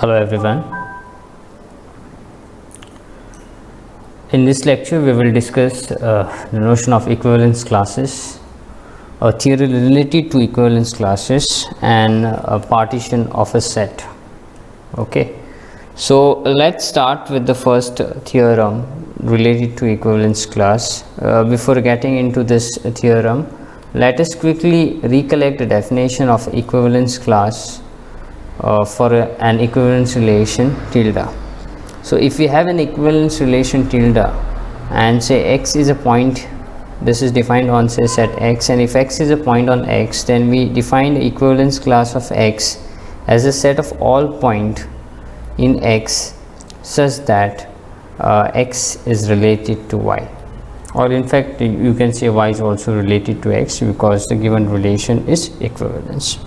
Hello everyone. In this lecture we will discuss the notion of equivalence classes, a theory related to equivalence classes, and a partition of a set. Okay, so let's start with the first theorem related to equivalence class. Before getting into this theorem, let us quickly recollect the definition of equivalence class for an equivalence relation tilde. So if we have an equivalence relation tilde and say x is a point, this is defined on say set x, and if x is a point on x, then we define the equivalence class of x as a set of all point in x such that x is related to y, or in fact you can say y is also related to x because the given relation is equivalence,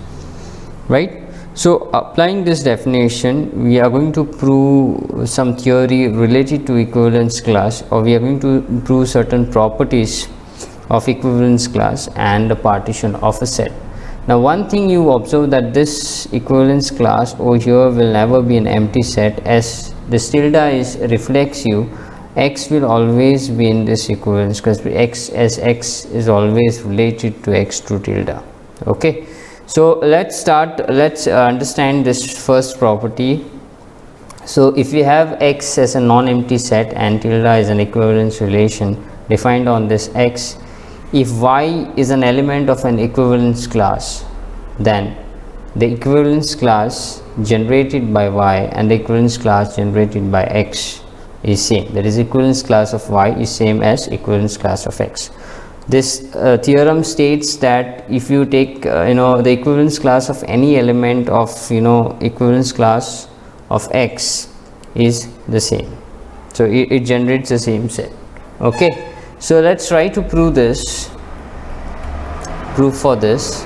right? So applying this definition, we are going to prove some theory related to equivalence class, or we are going to prove certain properties of equivalence class and the partition of a set. Now one thing you observe that this equivalence class over here will never be an empty set, as this tilde is reflects you, x will always be in this equivalence because x is always related to x through tilde. Okay, so let's understand this first property. So if we have x as a non-empty set and tilde is an equivalence relation defined on this x, if y is an element of an equivalence class, then the equivalence class generated by y and the equivalence class generated by x is same. That is, equivalence class of y is same as equivalence class of x. This theorem states that if you take the equivalence class of any element of equivalence class of x is the same, so it generates the same set. Okay, so let's try to prove for this.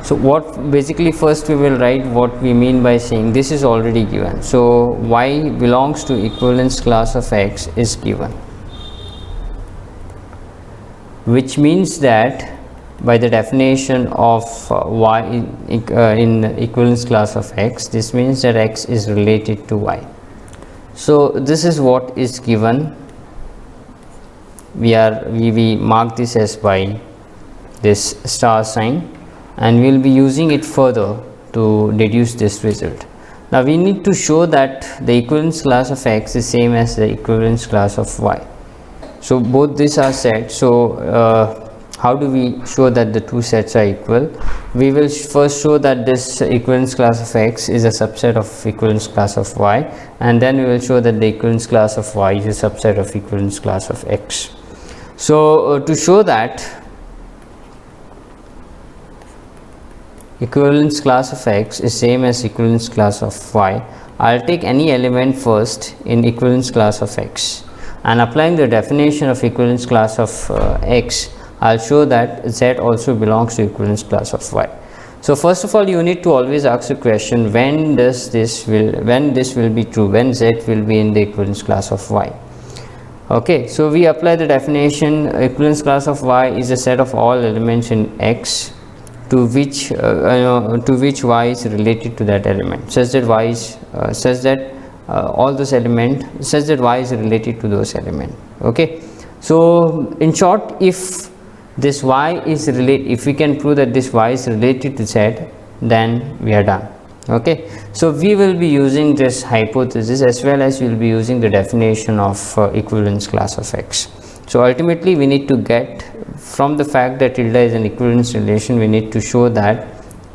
So what basically first we will write what we mean by saying this is already given. So y belongs to equivalence class of x is given, which means that by the definition of y in equivalence class of x, this means that x is related to y. So this is what is given. We mark this as by this star sign, and we will be using it further to deduce this result. Now we need to show that the equivalence class of x is same as the equivalence class of y. So both these are sets. So how do we show that the two sets are equal? We will first show that this equivalence class of x is a subset of equivalence class of y, and then we will show that the equivalence class of y is a subset of equivalence class of x. So to show that equivalence class of x is same as equivalence class of y, I will take any element first in equivalence class of x, and applying the definition of equivalence class of x, I will show that z also belongs to equivalence class of y. So first of all, you need to always ask the question, when this will be true, when z will be in the equivalence class of y. Okay, so we apply the definition. Equivalence class of y is a set of all elements in x to which y is related to that element, such that y is all those elements such that y is related to those elements. Okay, so in short, if this y is related, if we can prove that this y is related to z, then we are done. Okay, so we will be using this hypothesis as well as we will be using the definition of equivalence class of x. So ultimately we need to get from the fact that tilde is an equivalence relation, we need to show that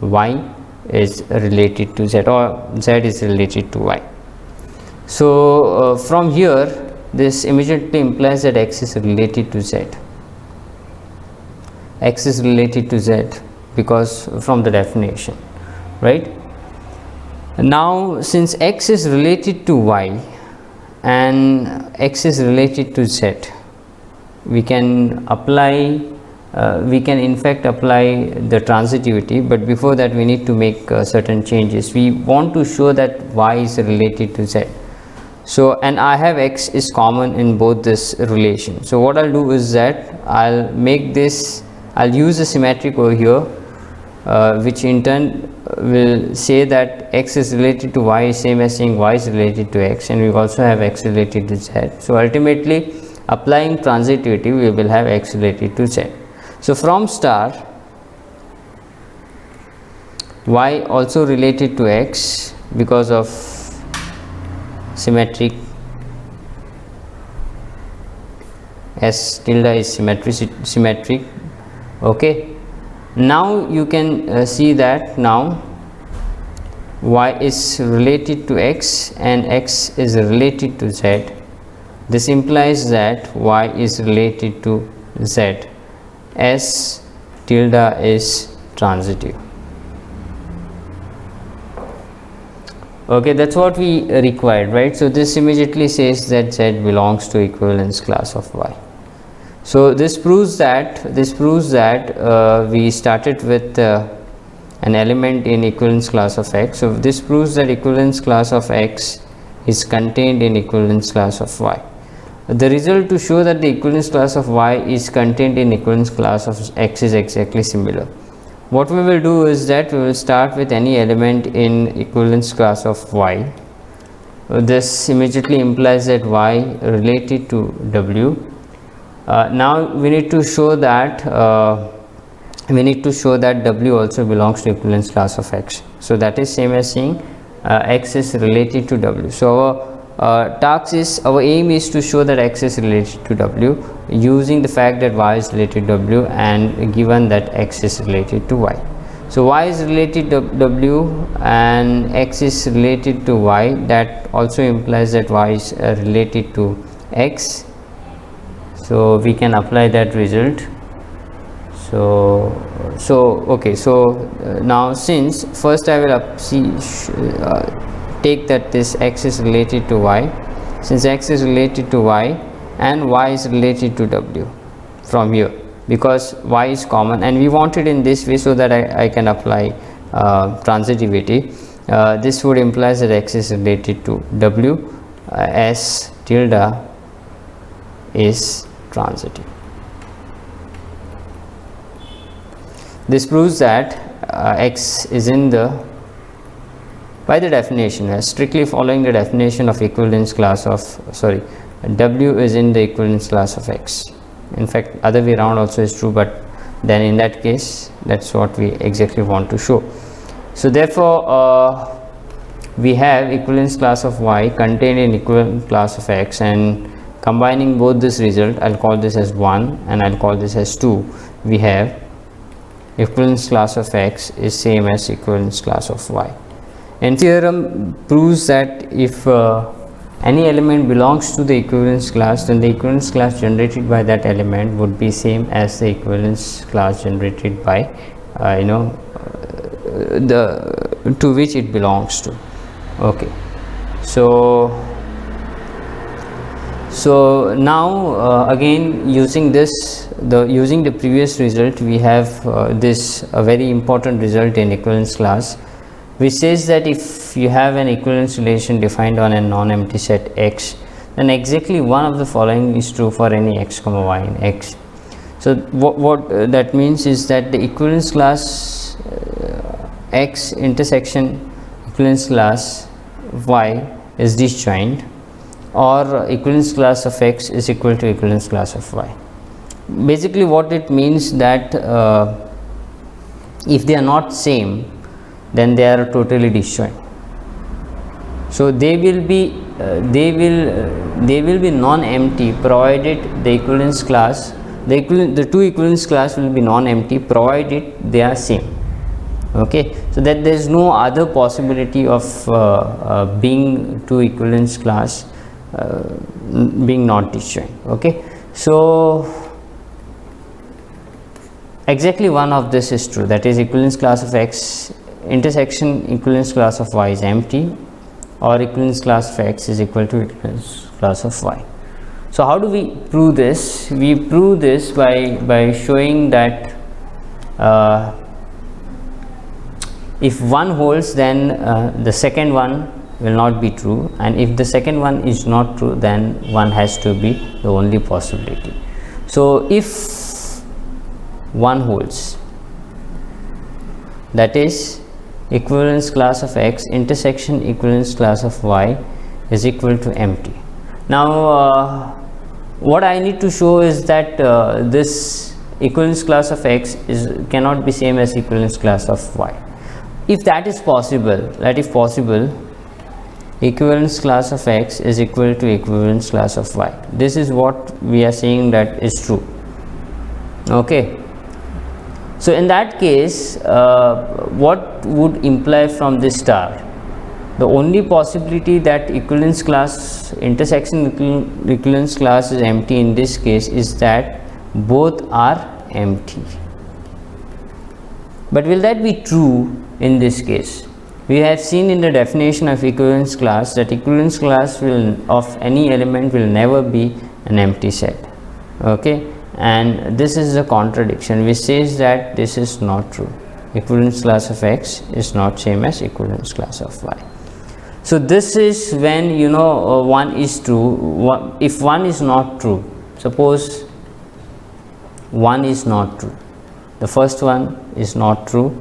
y is related to z, or z is related to y. So from here, this immediately implies that x is related to z. X is related to z because from the definition, right? Now since x is related to y and x is related to z, we can in fact apply the transitivity, but before that we need to make certain changes. We want to show that y is related to z. So, and I have x is common in both this relation. So what I'll do is that I'll use a symmetric over here, which in turn will say that x is related to y is same as saying y is related to x, and we also have x related to z. So ultimately applying transitivity we will have x related to z. So from star y also related to x because of symmetric, S tilde is symmetric. Okay, now you can see that now y is related to x and x is related to z. This implies that y is related to z. S tilde is transitive. Okay, that's what we required, right? So this immediately says that z belongs to equivalence class of y. So this proves that we started with an element in equivalence class of x. So this proves that equivalence class of x is contained in equivalence class of y. The result to show that the equivalence class of y is contained in equivalence class of x is exactly similar. What we will do is that we will start with any element in equivalence class of y. This immediately implies that y related to w. Now we need to show that w also belongs to equivalence class of x. So that is same as saying x is related to w. So our aim is to show that x is related to w using the fact that y is related to w and given that x is related to y. So y is related to w and x is related to y. That also implies that y is related to x. So we can apply that result. Now since first I will take that this x is related to y, since x is related to y and y is related to w from here, because y is common and we want it in this way so that I can apply transitivity. This would imply that x is related to w, S tilde is transitive. This proves that x is in the, by the definition, strictly following the definition of equivalence class of, w is in the equivalence class of x. In fact, other way around also is true, but then in that case that's what we exactly want to show. So therefore we have equivalence class of y contained in equivalent class of x, and combining both this result, I'll call this as 1 and I'll call this as 2, we have equivalence class of x is same as equivalence class of y. And theorem proves that if any element belongs to the equivalence class, then the equivalence class generated by that element would be same as the equivalence class generated by to which it belongs to. Okay, so now again using the previous result, we have this a very important result in equivalence class, which says that if you have an equivalence relation defined on a non-empty set x, then exactly one of the following is true for any x comma y in x. So what that means is that the equivalence class x intersection equivalence class y is disjoint, or equivalence class of x is equal to equivalence class of y. Basically what it means that if they are not same, then they are totally disjoint. So they will be non-empty provided the equivalence class, the two equivalence class will be non-empty provided they are same. Okay, so that there is no other possibility of being two equivalence class being not disjoint. Okay, so exactly one of this is true, that is equivalence class of x intersection equivalence class of y is empty, or equivalence class of x is equal to equivalence class of y. So how do we prove this? We prove this by showing that if one holds, then the second one will not be true, and if the second one is not true, then one has to be the only possibility. So if one holds, that is equivalence class of x intersection equivalence class of y is equal to empty. Now what I need to show is that this equivalence class of x cannot be same as equivalence class of y. If that is possible, equivalence class of x is equal to equivalence class of y. This is what we are saying that is true. Okay, so in that case what would imply from this star? The only possibility that equivalence class intersection equivalence class is empty in this case is that both are empty. But will that be true in this case? We have seen in the definition of equivalence class that equivalence class of any element will never be an empty set. Okay, and this is a contradiction which says that this is not true. Equivalence class of x is not same as equivalence class of y. So this is when one is true. If one is not true, suppose one is not true, the first one is not true,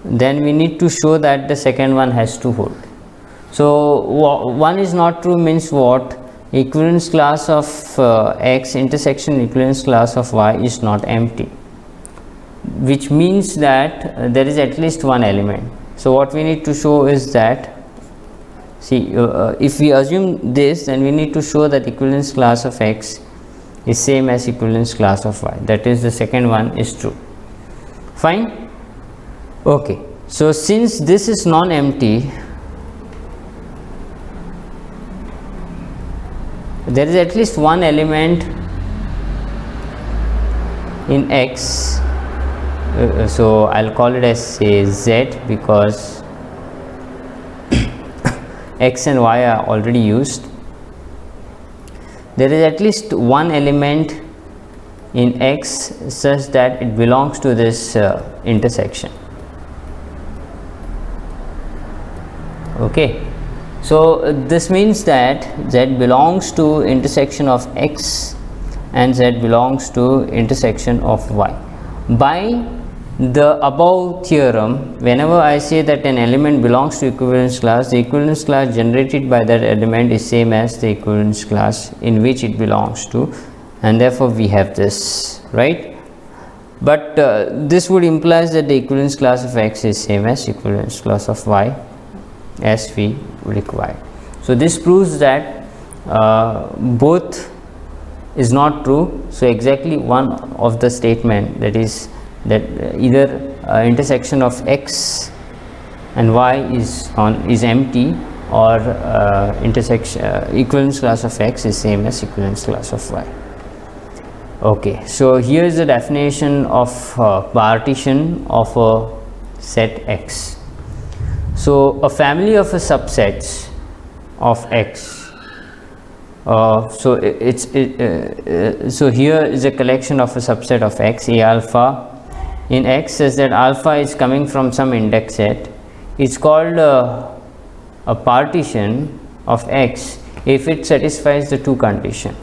then we need to show that the second one has to hold. So one is not true means what? Equivalence class of x intersection equivalence class of y is not empty, which means that there is at least one element. So what we need to show is that, see, if we assume this, then we need to show that equivalence class of x is same as equivalence class of y, that is the second one is true. Fine. Okay, so since this is non-empty, there is at least one element in x, so I'll call it as say z, because x and y are already used. There is at least one element in x such that it belongs to this intersection. Okay, so this means that z belongs to intersection of x and z belongs to intersection of y. By the above theorem, whenever I say that an element belongs to equivalence class, the equivalence class generated by that element is same as the equivalence class in which it belongs to, and therefore we have this, right? But this would imply that the equivalence class of x is same as equivalence class of y as we require. So this proves that both is not true. So exactly one of the statement, that is that either intersection of x and y is empty, or intersection equivalence class of x is same as equivalence class of y. Okay, so here is the definition of partition of a set x. So a family of a subsets of x. So here is a collection of a subset of x, A alpha in x, says that alpha is coming from some index set. It's called a partition of x if it satisfies the two conditions.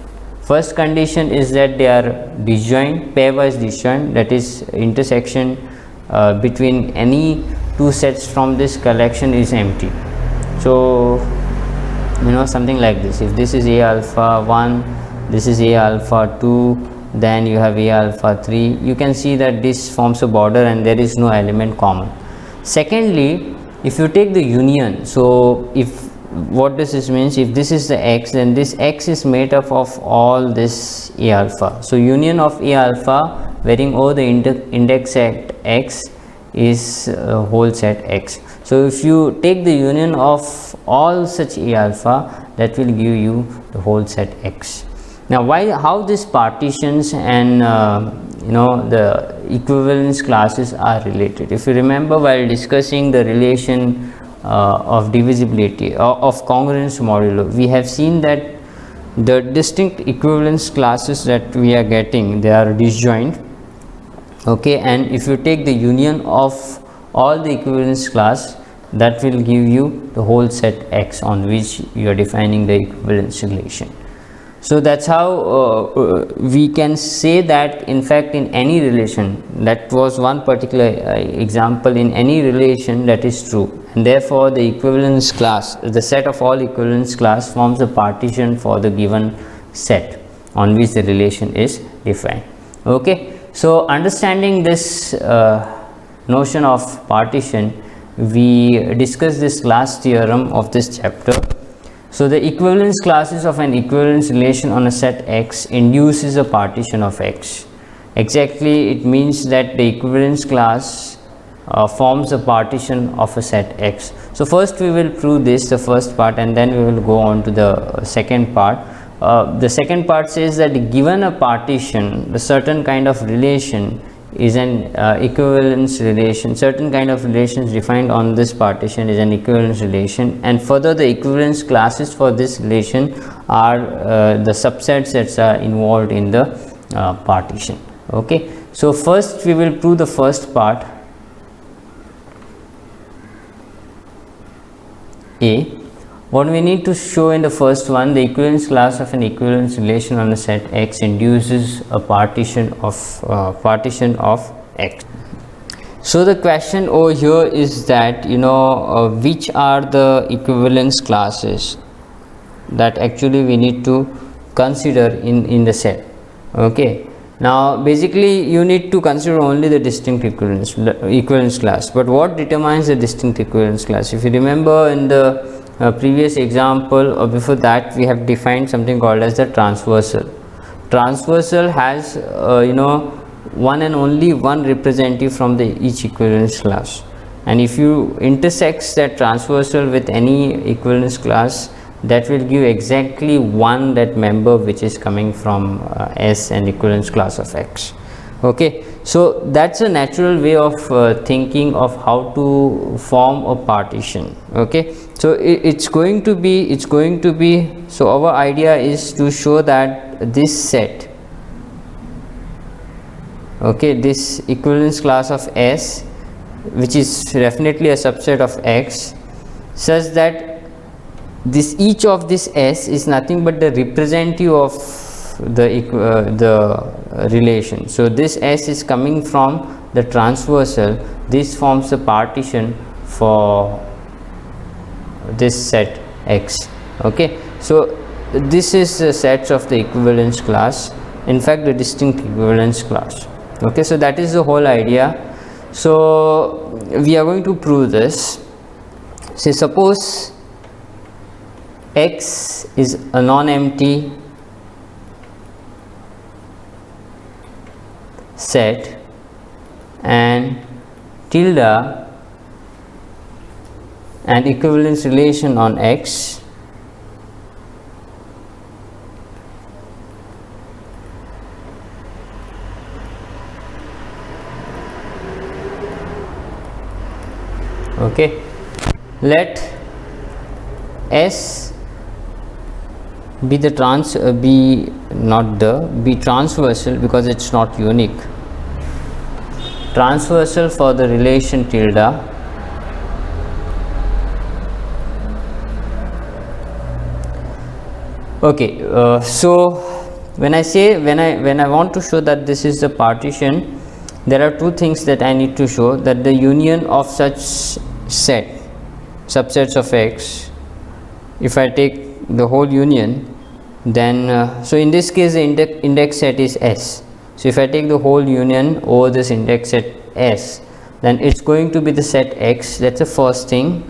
First condition is that they are disjoint, pairwise disjoint, that is intersection between any two sets from this collection is empty. So something like this, if this is A alpha 1, this is A alpha 2, then you have A alpha 3, you can see that this forms a border and there is no element common. Secondly, if you take the union, so if what does this means, if this is the x, then this x is made up of all this A alpha. So union of A alpha wherein over the index set x is whole set x. So if you take the union of all such A alpha, that will give you the whole set x. Now how these partitions and the equivalence classes are related? If you remember, while discussing the relation of divisibility of congruence modulo, we have seen that the distinct equivalence classes that we are getting, they are disjoint. Okay, and if you take the union of all the equivalence class, that will give you the whole set x on which you are defining the equivalence relation. So that's how we can say that in fact in any relation, that was one particular example, in any relation that is true, and therefore the equivalence class, the set of all equivalence class, forms a partition for the given set on which the relation is defined. Okay, so understanding this notion of partition, we discussed this last theorem of this chapter. So the equivalence classes of an equivalence relation on a set X induces a partition of X. Exactly, it means that the equivalence class forms a partition of a set X. So first we will prove this, the first part, and then we will go on to the second part. The second part says that given a partition, a certain kind of relation is an equivalence relation. Certain kind of relations defined on this partition is an equivalence relation, and further the equivalence classes for this relation are the subsets that are involved in the partition. Okay, so first we will prove the first part, A. What we need to show in the first one, the equivalence class of an equivalence relation on a set X induces a partition of X. So the question over here is that, which are the equivalence classes that actually we need to consider in the set. Okay, now basically you need to consider only the distinct equivalence class, but what determines the distinct equivalence class? If you remember in the previous example or before that, we have defined something called as the transversal. Transversal has one and only one representative from the each equivalence class, and if you intersect that transversal with any equivalence class, that will give exactly one that member which is coming from S and equivalence class of X. Okay, so that's a natural way of thinking of how to form a partition. Okay, so it's going to be so our idea is to show that this set, okay, this equivalence class of S, which is definitely a subset of X, such that this each of this S is nothing but the representative of the relation. So this S is coming from the transversal. This forms a partition for this set X. Okay, so this is the sets of the equivalence class, in fact the distinct equivalence class. Okay, so that is the whole idea. So we are going to prove this. Say suppose X is a non-empty set and tilde an equivalence relation on X okay, let S be the be transversal, because it's not unique, transversal for the relation tilde okay. So when I want to show that this is the partition, there are two things that I need to show: that the union of such set subsets of X, if I take the whole union, then so in this case the index set is S. So if I take the whole union over this index set S, then it's going to be the set X. That's the first thing.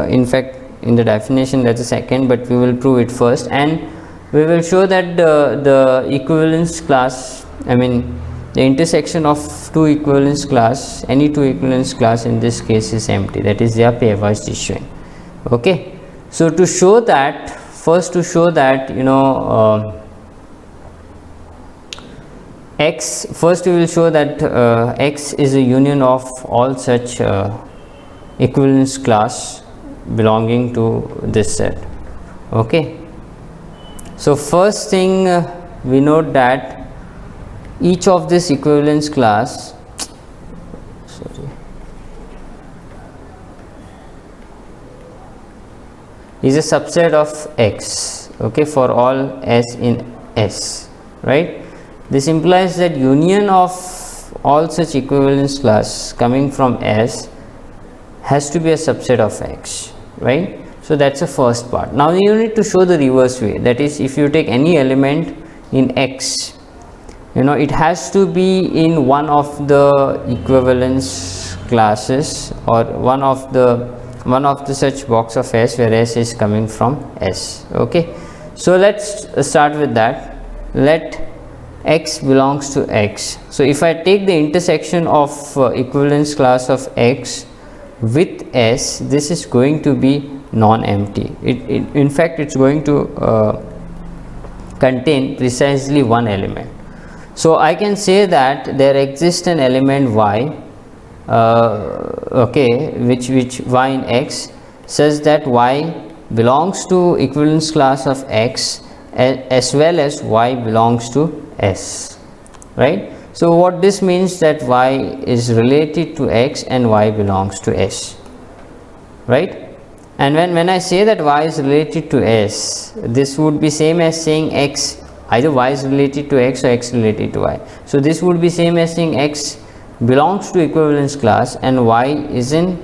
In fact, in the definition that's the second, but we will prove it first, and we will show that the equivalence class, I mean the intersection of two equivalence class, any two equivalence class in this case is empty, that is they are pairwise disjoint. Okay, so to show that, first to show that X, first we will show that X is a union of all such equivalence class belonging to this set. Okay, so first thing we note that each of this equivalence class is a subset of X, okay, for all S in S, right? This implies that union of all such equivalence class coming from S has to be a subset of X, right? So that's the first part. Now you need to show the reverse way, that is, if you take any element in X, it has to be in one of the equivalence classes or one of the such box of S where S is coming from S. Okay, so let's start with that. Let X belongs to X. So if I take the intersection of equivalence class of X with S, this is going to be non-empty. In fact, it's going to contain precisely one element. So I can say that there exists an element Y, which Y in X, such that Y belongs to equivalence class of X as well as Y belongs to S, right? So what this means, that Y is related to X and Y belongs to S, right? And when I say that Y is related to S, this would be same as saying X, either Y is related to X or X related to Y. So this would be same as saying X belongs to equivalence class and Y is in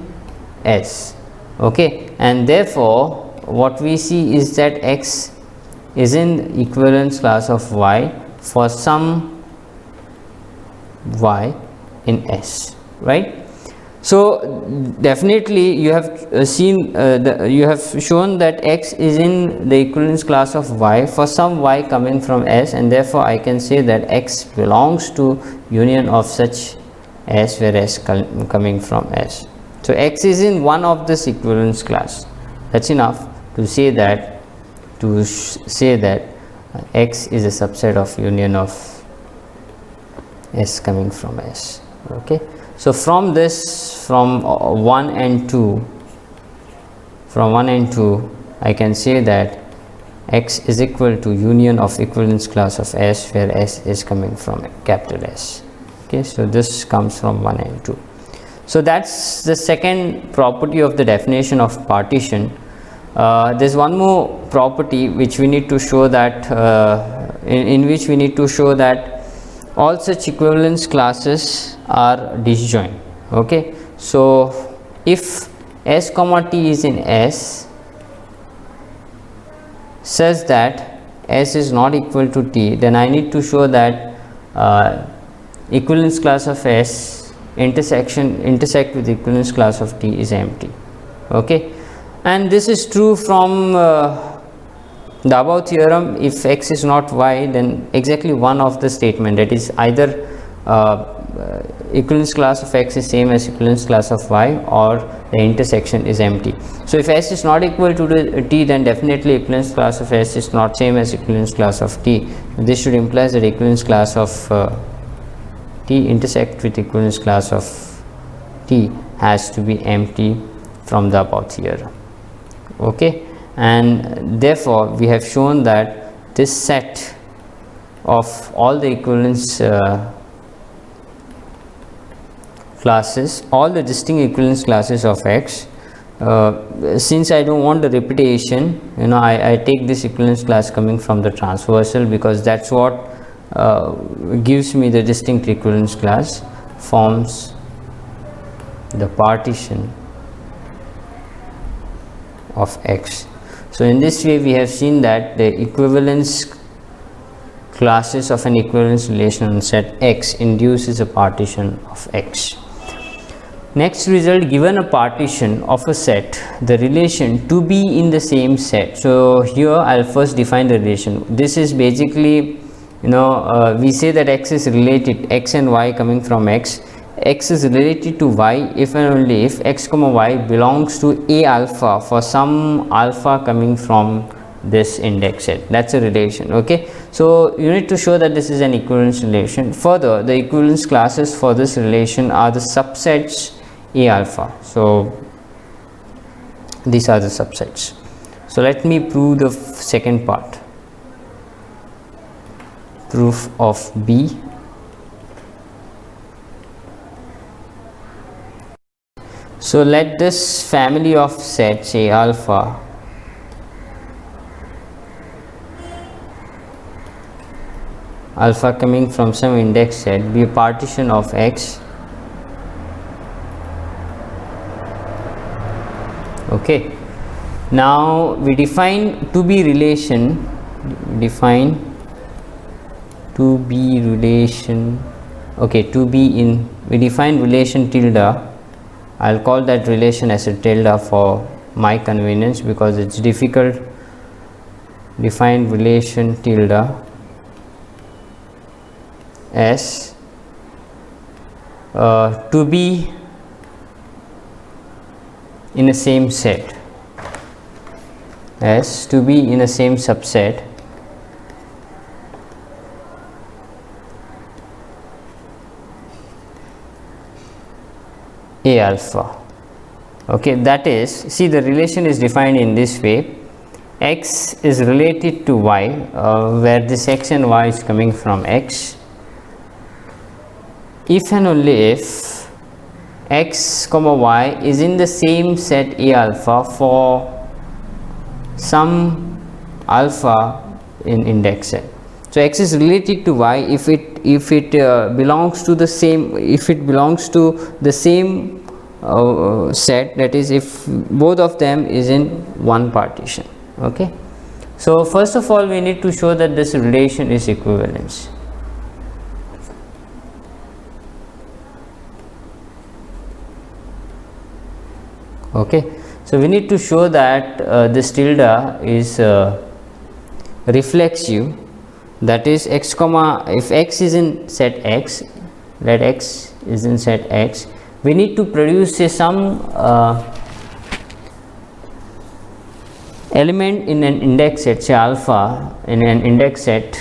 S, okay? And therefore what we see is that X is in equivalence class of Y for some Y in S, right? So definitely you have seen you have shown that X is in the equivalence class of Y for some Y coming from S, and therefore I can say that X belongs to union of such S where S coming from S. So X is in one of this equivalence class. That's enough to say that X is a subset of union of S coming from S. Okay, so from this, from 1 and 2, I can say that X is equal to union of equivalence class of S where S is coming from capital S. Okay, so this comes from 1 and 2. So that's the second property of the definition of partition. There's one more property which we need to show, that in which we need to show that all such equivalence classes are disjoint. Okay, so if S comma T is in S such that S is not equal to T, then I need to show that equivalence class of S intersect with equivalence class of T is empty. Okay, and this is true from the above theorem. If X is not Y, then exactly one of the statement, that is either equivalence class of X is same as equivalence class of Y, or the intersection is empty. So if S is not equal to T, then definitely equivalence class of S is not same as equivalence class of T. This should imply that equivalence class of T intersect with equivalence class of T has to be empty from the above theorem. Okay, and therefore we have shown that this set of all the equivalence classes, all the distinct equivalence classes of X, since I don't want the repetition, I take this equivalence class coming from the transversal, because that's what gives me the distinct equivalence class, forms the partition of X. So in this way we have seen that the equivalence classes of an equivalence relation on set X induces a partition of X. Next result, given a partition of a set, the relation to be in the same set. So here I'll first define the relation. This is basically, we say that X is related, X and Y coming from X. X is related to Y if and only if X comma Y belongs to A alpha for some alpha coming from this index set. That's a relation. Okay, so you need to show that this is an equivalence relation. Further, the equivalence classes for this relation are the subsets A alpha. So these are the subsets. So let me prove the second part. Proof of B. So let this family of sets A alpha alpha coming from some index set be a partition of X. Okay, now we define to be relation, okay, to be in, we define relation tilde. I'll call that relation as a tilde for my convenience because it's difficult. Define relation tilde as to be in a same set, as to be in a same subset A alpha. Okay, that is, see, the relation is defined in this way: X is related to Y, where this X and Y is coming from X, if and only if X comma Y is in the same set A alpha for some alpha in index set. So X is related to Y if it belongs to the same, set, that is if both of them is in one partition. Okay, so first of all we need to show that this relation is equivalence. Okay, so we need to show that this tilde is reflexive, that is X comma, if X is in set X, let X is in set X, we need to produce some element in an index set, say alpha in an index set,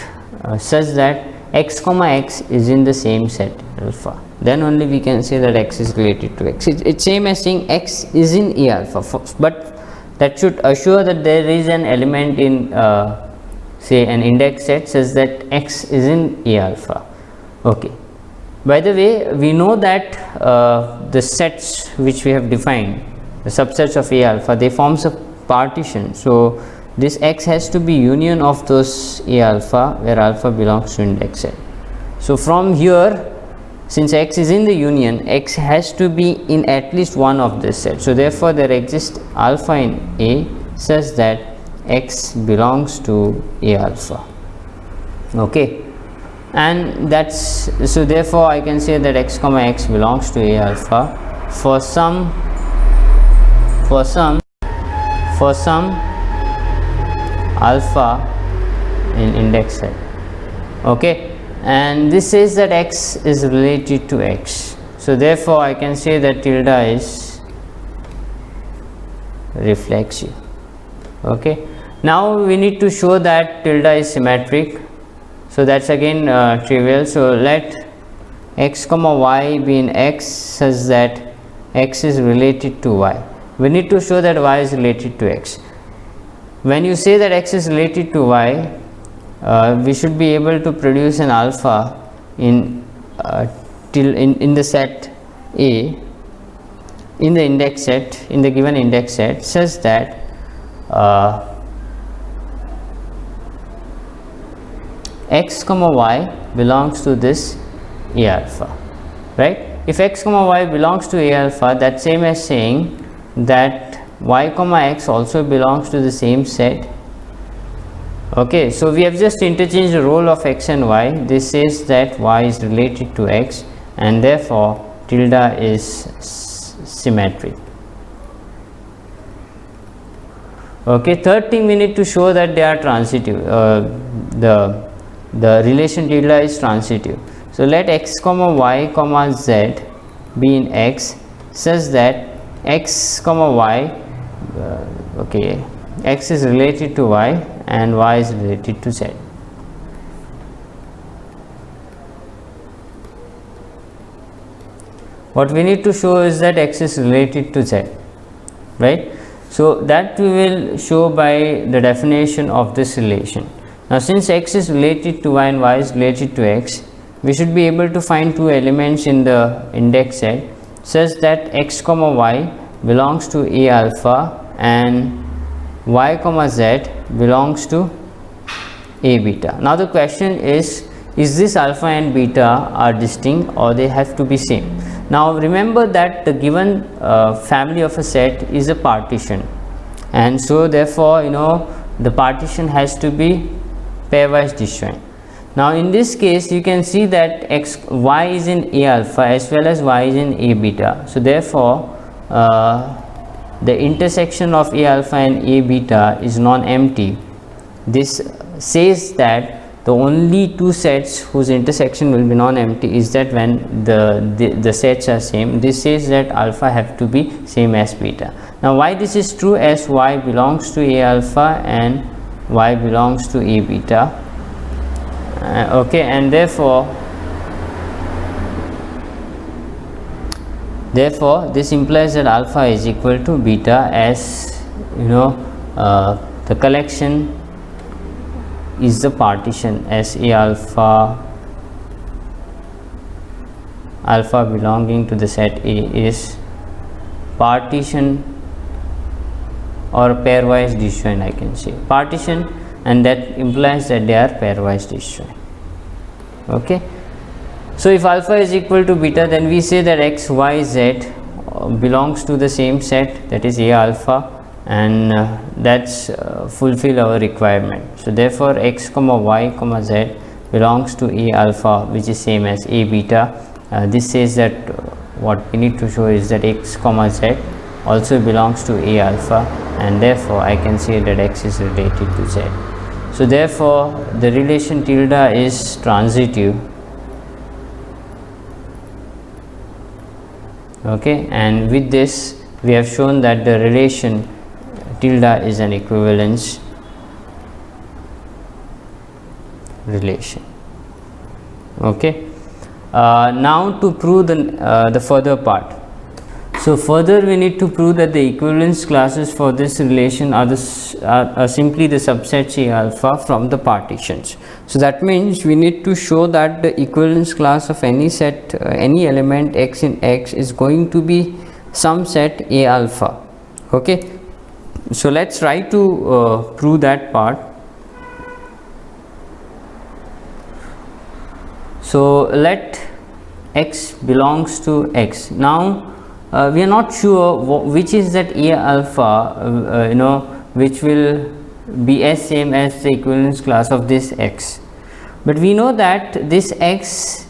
such that X comma X is in the same set alpha. Then only we can say that X is related to X. It's same as saying X is in A alpha, but that should assure that there is an element in say an index set such that X is in A alpha. Okay. By the way, we know that the sets which we have defined, the subsets of A alpha, they forms a partition. So this X has to be union of those A alpha where alpha belongs to index set. So from here, since X is in the union, X has to be in at least one of this set. So therefore there exists alpha in A such that X belongs to A alpha. Okay, and that's, so therefore I can say that X comma X belongs to A alpha for some alpha in index set. Okay, and this says that X is related to X, so therefore I can say that tilde is reflexive. Okay, now we need to show that tilde is symmetric, so that's again trivial. So let X comma Y be in X such that X is related to Y. We need to show that Y is related to X. When you say that X is related to Y, we should be able to produce an alpha in the set A, in the index set, in the given index set, such that X comma Y belongs to this A alpha, right? If X comma Y belongs to A alpha, that's same as saying that Y comma X also belongs to the same set. Okay, so we have just interchanged the role of X and Y. This says that Y is related to X and therefore tilde is symmetric. Okay, third thing, we need to show that they are transitive. The relation tilde is transitive. So let X comma Y comma Z be in X such that X comma Y, okay, X is related to Y and Y is related to Z. What we need to show is that X is related to Z, right? So that we will show by the definition of this relation. Now since X is related to Y and Y is related to X, we should be able to find two elements in the index set such that X comma Y belongs to A alpha and Y comma Z belongs to A beta. Now the question is, is this alpha and beta are distinct or they have to be same. Now remember that the given family of a set is a partition, and so therefore the partition has to be pairwise disjoint. Now in this case you can see that y is in A alpha as well as y is in A beta. So therefore the intersection of A alpha and A beta is non-empty. This says that the only two sets whose intersection will be non-empty is that when the sets are same. This says that alpha have to be same as beta. Now why this is true, as y belongs to A alpha and y belongs to A beta, okay, and therefore this implies that alpha is equal to beta, as the collection is the partition, as A alpha belonging to the set A is partition or pairwise disjoint, I can say partition, and that implies that they are pairwise disjoint. Okay, so if alpha is equal to beta, then we say that x, y, z belongs to the same set, that is A alpha, and that's fulfill our requirement. So therefore x comma y comma z belongs to A alpha, which is same as A beta. This says that what we need to show is that x comma z also belongs to A alpha, and therefore I can say that x is related to z. So therefore the relation tilde is transitive, okay, and with this we have shown that the relation tilde is an equivalence relation. Okay, now to prove the further part. So further we need to prove that the equivalence classes for this relation are simply the subsets A alpha from the partitions. So that means we need to show that the equivalence class of any set, any element x in X is going to be some set A alpha. Okay, so let's try to prove that part. So let x belongs to X. Now we are not sure which is that A alpha which will be as same as the equivalence class of this X, but we know that this X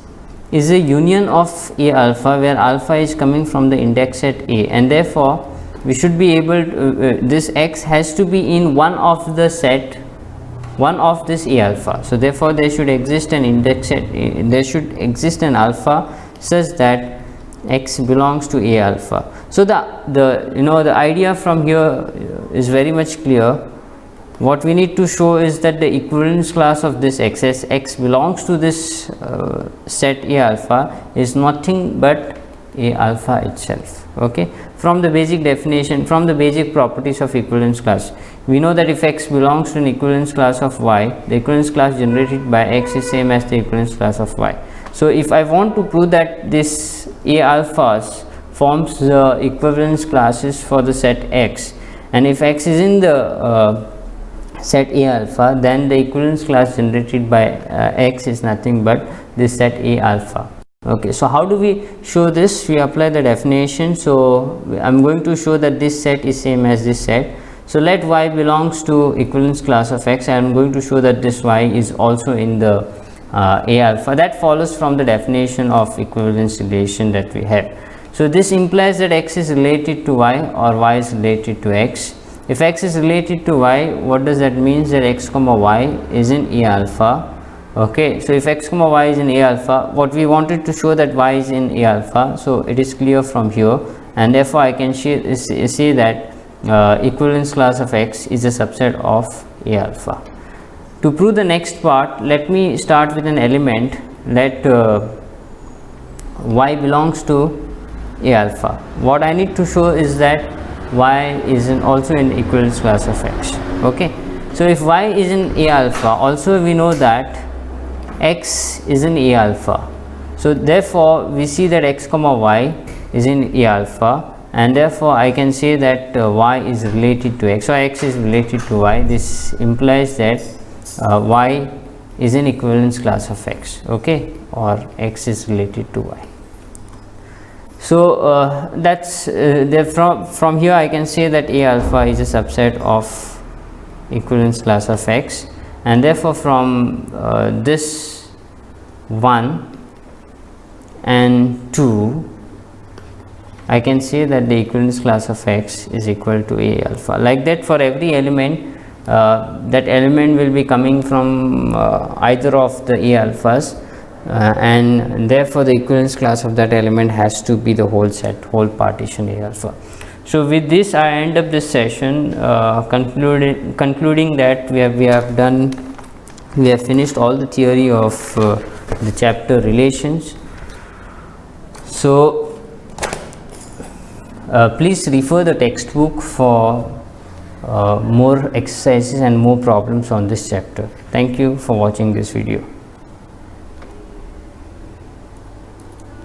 is a union of A alpha, where alpha is coming from the index set A, and therefore we should be able to this X has to be in one of the set, one of this A alpha. So therefore there should exist an index set, there should exist an alpha such that x belongs to A alpha. So the idea from here is very much clear. What we need to show is that the equivalence class of this x, as x belongs to this set A alpha, is nothing but A alpha itself. Okay, from the basic definition, from the basic properties of equivalence class, we know that if x belongs to an equivalence class of y, the equivalence class generated by x is same as the equivalence class of y. So if I want to prove that this A alphas forms the equivalence classes for the set X, and if X is in the set A alpha, then the equivalence class generated by X is nothing but this set A alpha. Okay, so how do we show this? We apply the definition. So I'm going to show that this set is same as this set. So let y belongs to equivalence class of X. I am going to show that this y is also in the A alpha. That follows from the definition of equivalence relation that we have. So this implies that x is related to y or y is related to x. If x is related to y, what does that mean? That x comma y is in A alpha. Okay, so if x comma y is in A alpha, what we wanted to show that y is in A alpha, so it is clear from here, and therefore I can say that equivalence class of x is a subset of A alpha. To prove the next part, let me start with an element. Let y belongs to A alpha. What I need to show is that y is also in equivalence class of x. Okay, so if y is in A alpha, also we know that x is in A alpha. So therefore we see that x comma y is in A alpha, and therefore I can say that y is related to x, so x is related to y. This implies that y is an equivalence class of X, okay, or X is related to Y. So that's from here I can say that A alpha is a subset of equivalence class of X, and therefore from this 1 and 2 I can say that the equivalence class of X is equal to A alpha. Like that, for every element, that element will be coming from either of the A alphas, and therefore the equivalence class of that element has to be the whole set, whole partition A alpha. So with this I end up this session, concluding that we have finished all the theory of the chapter relations. So please refer the textbook for more exercises and more problems on this chapter. Thank you for watching this video.